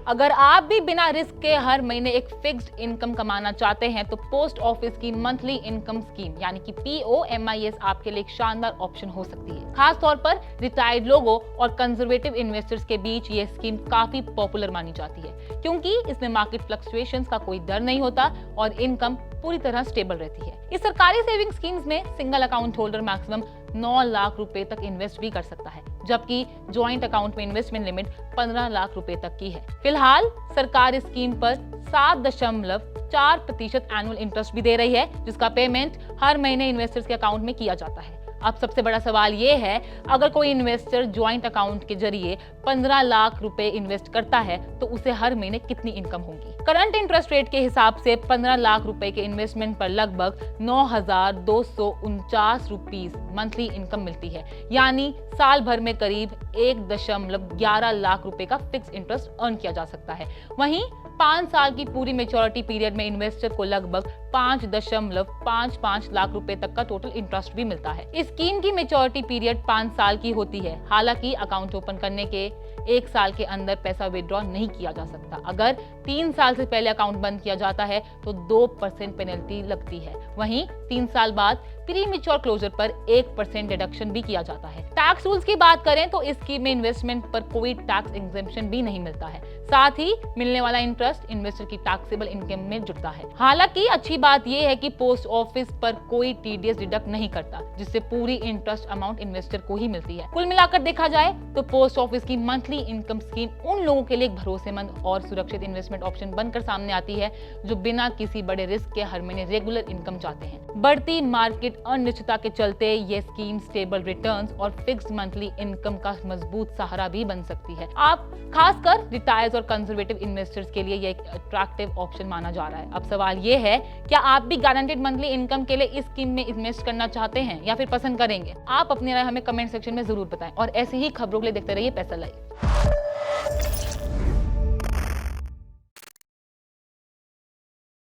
अगर आप भी बिना रिस्क के हर महीने एक फिक्स्ड इनकम कमाना चाहते हैं तो पोस्ट ऑफिस की मंथली इनकम स्कीम यानी कि POMIS आपके लिए एक शानदार ऑप्शन हो सकती है। खास तौर पर रिटायर्ड लोगों और कंजर्वेटिव इन्वेस्टर्स के बीच ये स्कीम काफी पॉपुलर मानी जाती है क्योंकि इसमें मार्केट फ्लक्चुएशंस का कोई डर नहीं होता और इनकम पूरी तरह स्टेबल रहती है। इस सरकारी सेविंग स्कीम्स में single account holder maximum 9 lakh रुपए तक इन्वेस्ट भी कर सकता है, जबकि ज्वाइंट अकाउंट में इन्वेस्टमेंट लिमिट 15 लाख रुपए तक की है। फिलहाल सरकार इस स्कीम पर 7.4% एनुअल इंटरेस्ट भी दे रही है, जिसका पेमेंट हर महीने इन्वेस्टर्स के अकाउंट में किया जाता है। अब सबसे बड़ा सवाल ये है, अगर कोई इन्वेस्टर ज्वाइंट अकाउंट के जरिए 15 लाख रुपए इन्वेस्ट करता है तो उसे हर महीने कितनी इनकम होगी? करंट इंटरेस्ट रेट के हिसाब से 15 लाख रुपए के इन्वेस्टमेंट पर लगभग 9,249 रुपीस मंथली इनकम मिलती है, यानी साल भर में करीब 1.11 लाख रुपए का फिक्स इंटरेस्ट अर्न किया जा सकता है। वहीं 5 साल की पूरी मेच्योरिटी पीरियड में इन्वेस्टर को लगभग 5.55 लाख रुपए तक का टोटल इंटरेस्ट भी मिलता है। इस स्कीम की मेच्योरिटी पीरियड 5 साल की होती है। हालांकि अकाउंट ओपन करने के 1 साल के अंदर पैसा विड्रॉ नहीं किया जा सकता। अगर 3 साल से पहले अकाउंट बंद किया जाता है तो 2% पेनल्टी लगती है। वहीं 3 साल बाद प्री मेच्योर क्लोजर पर 1% डिडक्शन भी किया जाता है। टैक्स रूल्स की बात करें तो इस स्कीम में इन्वेस्टमेंट पर कोई टैक्स एग्जेम्पशन भी नहीं मिलता है। साथ ही मिलने वाला इंटरेस्ट इन्वेस्टर की टैक्सेबल इनकम में जुड़ता है। हालांकि अच्छी बात यह है कि पोस्ट ऑफिस पर कोई TDS डिडक्ट नहीं करता, जिससे पूरी इंटरेस्ट अमाउंट इन्वेस्टर को ही मिलती है। कुल मिलाकर देखा जाए तो पोस्ट ऑफिस की मंथली इनकम स्कीम उन लोगों के लिए एक भरोसेमंद और सुरक्षित इन्वेस्टमेंट ऑप्शन बनकर सामने आती है जो बिना किसी बड़े रिस्क के हर महीने रेगुलर इनकम चाहते हैं। बढ़ती मार्केट अनिश्चितता के चलते ये स्कीम स्टेबल रिटर्न्स और फिक्स्ड मंथली इनकम का मजबूत सहारा भी बन सकती है। आप खासकर रिटायर्ड और कंजर्वेटिव इन्वेस्टर्स के लिए ये एक अट्रैक्टिव ऑप्शन माना जा रहा है। अब सवाल ये है, क्या आप भी गारंटेड मंथली इनकम के लिए इस स्कीम में इन्वेस्ट करना चाहते हैं या फिर पसंद करेंगे? आप अपनी राय हमें कमेंट सेक्शन में जरूर बताएं और ऐसी ही खबरों के लिए देखते रहिए पैसा लाइव।